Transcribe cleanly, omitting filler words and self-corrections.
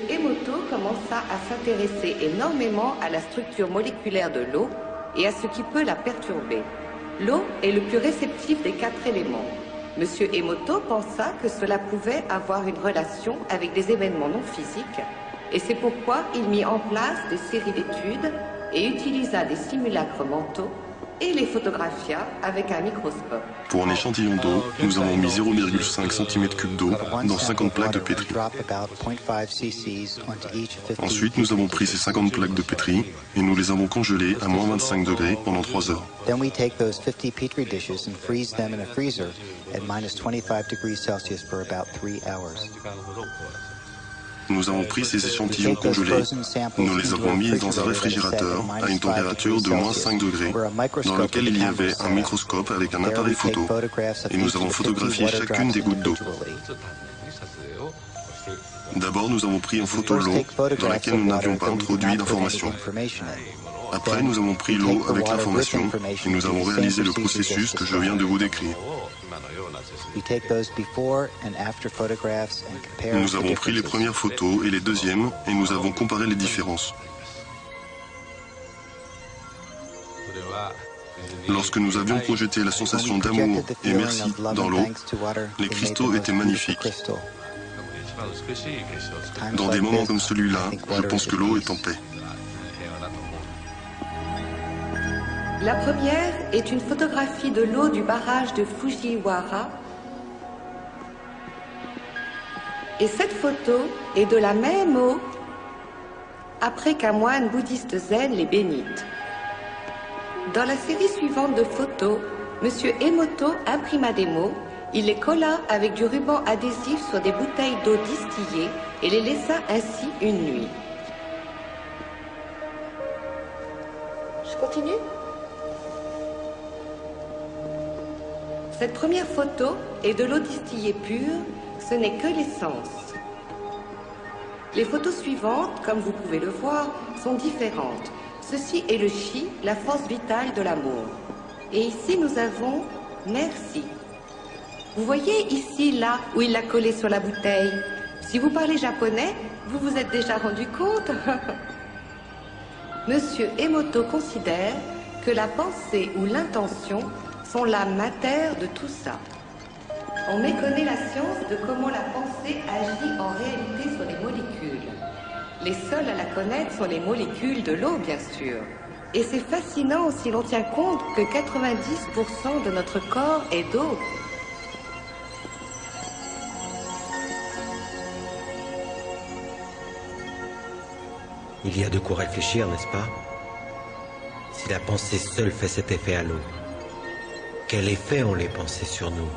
Emoto commença à s'intéresser énormément à la structure moléculaire de l'eau et à ce qui peut la perturber. L'eau est le plus réceptif des 4 éléments. Monsieur Emoto pensa que cela pouvait avoir une relation avec des événements non physiques et c'est pourquoi il mit en place des séries d'études et utilisa des simulacres mentaux et les photographia avec un microscope. Pour un échantillon d'eau, nous avons mis 0,5 cm3 d'eau dans 50 plaques de pétri. Ensuite, nous avons pris ces 50 plaques de pétri et nous les avons congelées à moins 25 degrés pendant 3 heures. Then we take those 50 petri dishes and freeze them in a freezer at minus 25 degrees Celsius for about 3 hours. Nous avons pris ces échantillons congelés, nous les avons mis dans un réfrigérateur à une température de moins 5 degrés, dans lequel il y avait un microscope avec un appareil photo, et nous avons photographié chacune des gouttes d'eau. D'abord, nous avons pris en photo l'eau, dans laquelle nous n'avions pas introduit d'informations. Après, nous avons pris l'eau avec l'information, et nous avons réalisé le processus que je viens de vous décrire. Nous avons pris les premières photos et les deuxièmes et nous avons comparé les différences. Lorsque nous avions projeté la sensation d'amour et merci dans l'eau, les cristaux étaient magnifiques. Dans des moments comme celui-là, je pense que l'eau est en paix. La première est une photographie de l'eau du barrage de Fujiwara. Et cette photo est de la même eau après qu'un moine bouddhiste zen les bénite. Dans la série suivante de photos, M. Emoto imprima des mots, il les colla avec du ruban adhésif sur des bouteilles d'eau distillée et les laissa ainsi une nuit. Je continue ? Cette première photo est de l'eau distillée pure, ce n'est que l'essence. Les photos suivantes, comme vous pouvez le voir, sont différentes. Ceci est le chi, la force vitale de l'amour. Et ici, nous avons merci. Vous voyez ici, là, où il l'a collé sur la bouteille. Si vous parlez japonais, vous vous êtes déjà rendu compte. Monsieur Emoto considère que la pensée ou l'intention sont l'âme matère de tout ça. On méconnaît la science de comment la pensée agit en réalité sur les molécules. Les seules à la connaître sont les molécules de l'eau, bien sûr. Et c'est fascinant si l'on tient compte que 90% de notre corps est d'eau. Il y a de quoi réfléchir, n'est-ce pas? Si la pensée seule fait cet effet à l'eau, quel effet ont les pensées sur nous?